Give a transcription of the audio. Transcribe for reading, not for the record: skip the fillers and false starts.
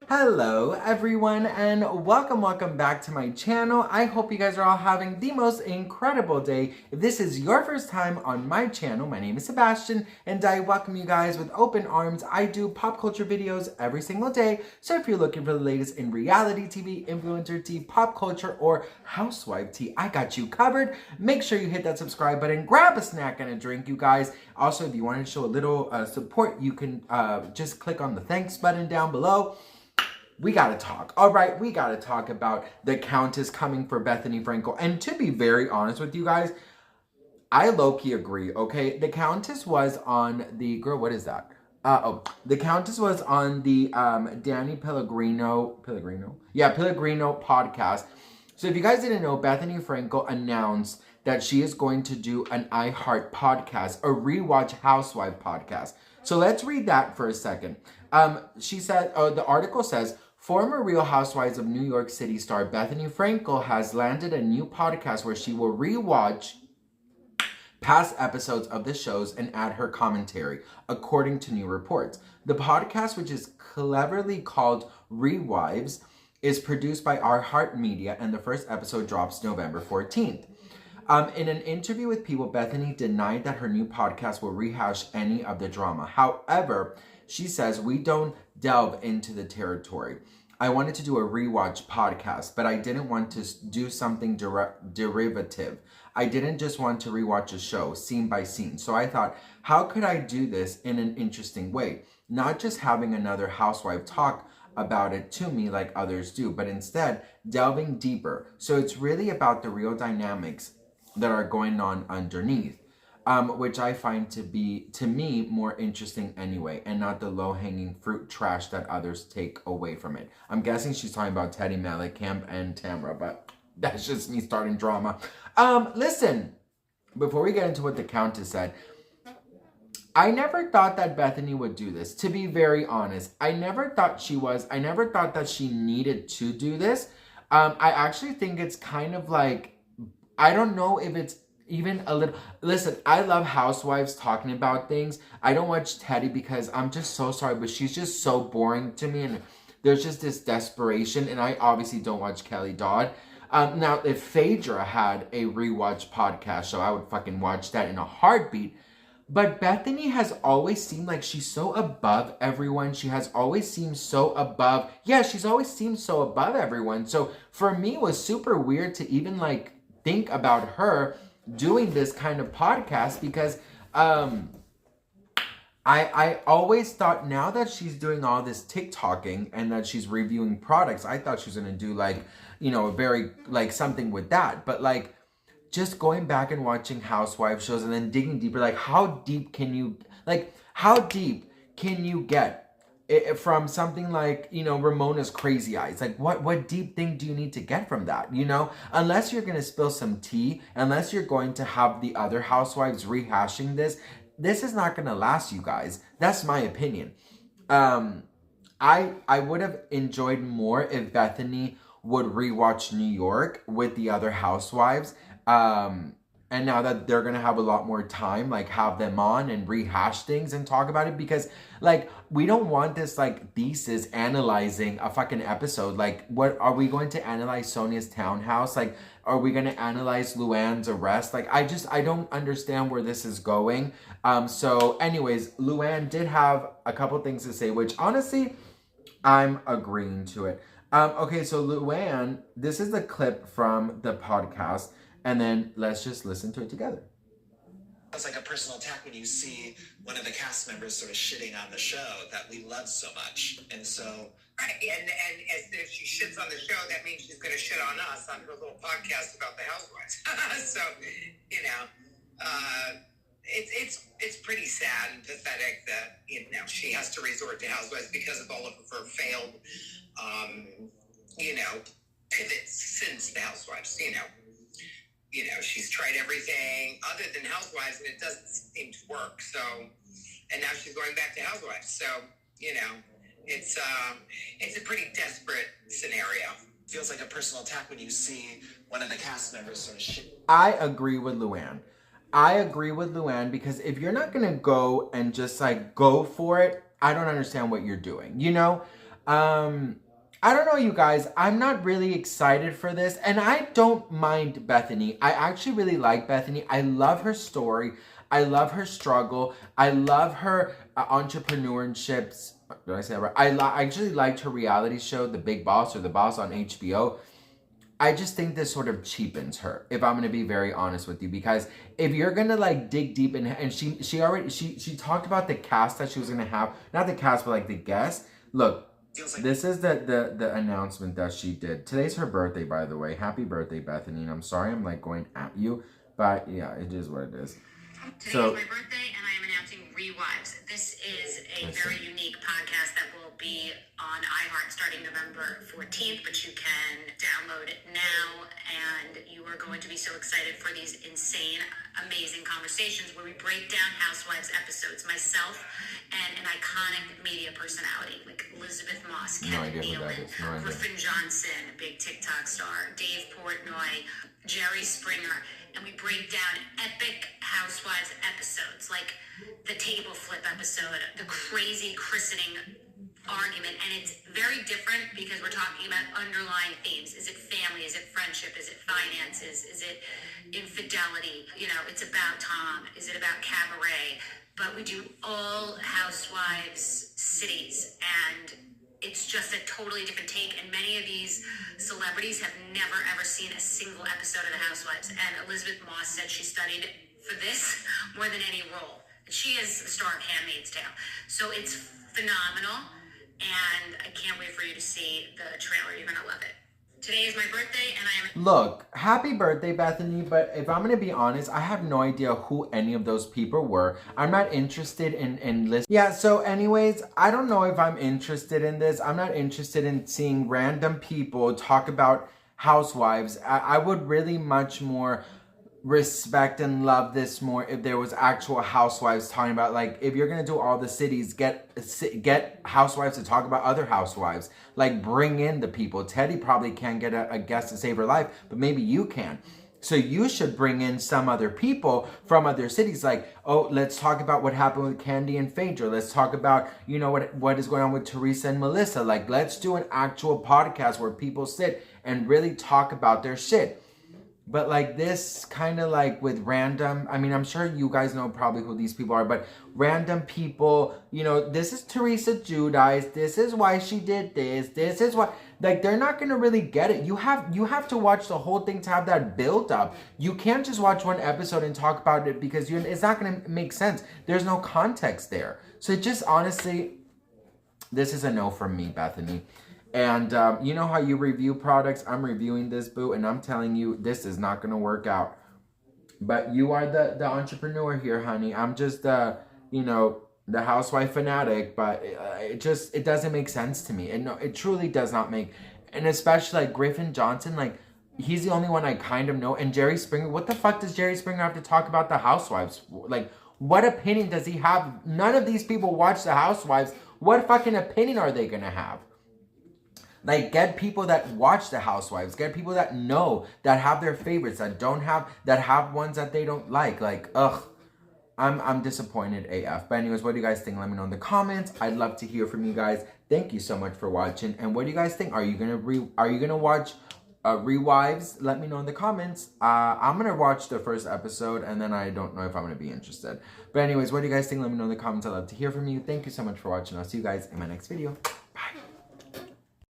Hello everyone and welcome back to my channel. I hope you guys are all having the most incredible day. If this is your first time on my channel, my name is Sebastian and I welcome you guys with open arms. I do pop culture videos every single day, so if you're looking for the latest in reality TV, influencer tea, pop culture, or housewife tea, I got you covered. Make sure you hit that subscribe button, grab a snack and a drink, you guys. Also, if you want to show a little support, you can just click on the thanks button down below. We gotta talk. All right, we gotta talk about the Countess coming for Bethenny Frankel. And to be very honest with you guys, I low-key agree, okay? The Countess was on the, girl, what is that? The Countess was on the Danny Pellegrino podcast. So if you guys didn't know, Bethenny Frankel announced that she is going to do an iHeart podcast, a Rewatch Housewife podcast. So let's read that for a second. She said, the article says, former Real Housewives of New York City star Bethenny Frankel has landed a new podcast where she will rewatch past episodes of the shows and add her commentary, according to new reports. The podcast, which is cleverly called Rewives, is produced by iHeart Media, and the first episode drops November 14th. In an interview with People, Bethenny denied that her new podcast will rehash any of the drama. However, she says, we don't delve into the territory. I wanted to do a rewatch podcast, but I didn't want to do something derivative. I didn't just want to rewatch a show, scene by scene. So I thought, how could I do this in an interesting way? Not just having another housewife talk about it to me like others do, but instead delving deeper. So it's really about the real dynamics that are going on underneath. Which I find to be, to me, more interesting anyway, and not the low-hanging fruit trash that others take away from it. I'm guessing she's talking about Teddy Mellencamp and Tamra, but that's just me starting drama. Listen, before we get into what the Countess said, I never thought that Bethenny would do this, to be very honest. I never thought that she needed to do this. I actually think it's kind of like, I don't know if it's even a little. Listen, I love housewives talking about things. I don't watch Teddy because I'm just so sorry, but she's just so boring to me, and there's just this desperation, and I obviously don't watch Kelly Dodd. Now, if Phaedra had a rewatch podcast show, I would fucking watch that in a heartbeat. But Bethenny has always seemed like she's so above everyone. She has always seemed so above. Yeah, she's always seemed so above everyone. So for me, it was super weird to even like think about her doing this kind of podcast, because I always thought, now that she's doing all this TikToking and that she's reviewing products, I thought she was going to do like, you know, a very like something with that. But like just going back and watching housewife shows and then digging deeper, like how deep can you get from something like, you know, Ramona's Crazy Eyes? Like what deep thing do you need to get from that, you know? Unless you're going to spill some tea, unless you're going to have the other housewives rehashing this is not going to last, you guys. That's my opinion. I would have enjoyed more if Bethenny would rewatch New York with the other housewives. And now that they're going to have a lot more time, like have them on and rehash things and talk about it, because like we don't want this like thesis analyzing a fucking episode. Like, what are we going to analyze? Sonia's townhouse? Like, are we going to analyze Luann's arrest? Like, I don't understand where this is going. So anyways, Luann did have a couple things to say, which honestly, I'm agreeing to it. Okay, so Luann, this is the clip from the podcast. And then let's just listen to it together. It's like a personal attack when you see one of the cast members sort of shitting on the show that we love so much. And so... And if she shits on the show, that means she's going to shit on us on her little podcast about the housewives. So, you know, it's pretty sad and pathetic that, you know, she has to resort to housewives because of all of her failed, you know, pivots since the housewives, you know. You know, she's tried everything other than housewives, and it doesn't seem to work. So, and now she's going back to housewives. So, you know, it's a pretty desperate scenario. feels like a personal attack when you see one of the cast members sort of shit. I agree with Luann. I agree with Luann because if you're not gonna go and just like go for it, I don't understand what you're doing. You know, I don't know, you guys. I'm not really excited for this, and I don't mind Bethany. I actually really like Bethany. I love her story. I love her struggle. I love her entrepreneurships. Did I say that right? I actually liked her reality show, The Big Boss or The Boss on HBO. I just think this sort of cheapens her, if I'm going to be very honest with you, because if you're going to like dig deep in, and she talked about the cast that she was going to have, not the cast, but like the guests. Look, this is the announcement that she did. Today's her birthday, by the way. Happy birthday, Bethany. And I'm sorry I'm like going at you, but yeah, it is what it is. Today is my birthday, and I am announcing Rewives. This is a very unique podcast that will be on iHeart starting November 14th, but you can download it now, and you are going to be so excited for these insane, amazing conversations where we break down Housewives episodes, myself and an iconic media personality like Elizabeth Moss, Kevin Nealon, Griffin Johnson, big TikTok star, Dave Portnoy, Jerry Springer, and we break down epic Housewives episodes, like the table flip episode, the crazy christening argument, and it's very different because we're talking about underlying themes. Is it family? Is it friendship? Is it finances? Is it infidelity? You know, it's about Tom. Is it about cabaret? But we do all Housewives cities, and it's just a totally different take, and many of these celebrities have never ever seen a single episode of The Housewives, and Elizabeth Moss said she studied for this more than any role. She is the star of Handmaid's Tale, so it's phenomenal, and I can't wait for you to see the trailer. You're gonna love it. Today is my birthday, and I am... Look, happy birthday, Bethany, but if I'm going to be honest, I have no idea who any of those people were. I'm not interested in listening. Yeah, so anyways, I don't know if I'm interested in this. I'm not interested in seeing random people talk about housewives. I would really much more respect and love this more if there was actual housewives talking about, like, if you're gonna do all the cities, get housewives to talk about other housewives. Like, bring in the people. Teddy probably can't get a guest to save her life, but maybe you can. So you should bring in some other people from other cities. Like, oh, let's talk about what happened with Candy and Phaedra. Let's talk about, you know, what is going on with Teresa and Melissa. Like, let's do an actual podcast where people sit and really talk about their shit. But like this kind of like with random, I mean, I'm sure you guys know probably who these people are, but random people, you know, this is Teresa Giudice, this is why she did this is why, like, they're not going to really get it. You have to watch the whole thing to have that build up. You can't just watch one episode and talk about it because it's not going to make sense. There's no context there. So it just honestly, this is a no from me, Bethany. And you know how you review products? I'm reviewing this, boo, and I'm telling you, this is not going to work out. But you are the entrepreneur here, honey. I'm just, you know, the housewife fanatic. But it doesn't make sense to me. And no, it truly does not make. And especially like Griffin Johnson, like, he's the only one I kind of know. And Jerry Springer, what the fuck does Jerry Springer have to talk about the housewives? Like, what opinion does he have? None of these people watch the housewives. What fucking opinion are they going to have? Like, get people that watch the housewives. Get people that know, that have their favorites, that have ones that they don't like. Like, ugh. I'm disappointed AF. But anyways, what do you guys think? Let me know in the comments. I'd love to hear from you guys. Thank you so much for watching. And what do you guys think? Are you gonna watch Rewives? Let me know in the comments. I'm gonna watch the first episode, and then I don't know if I'm gonna be interested. But anyways, what do you guys think? Let me know in the comments. I'd love to hear from you. Thank you so much for watching. I'll see you guys in my next video.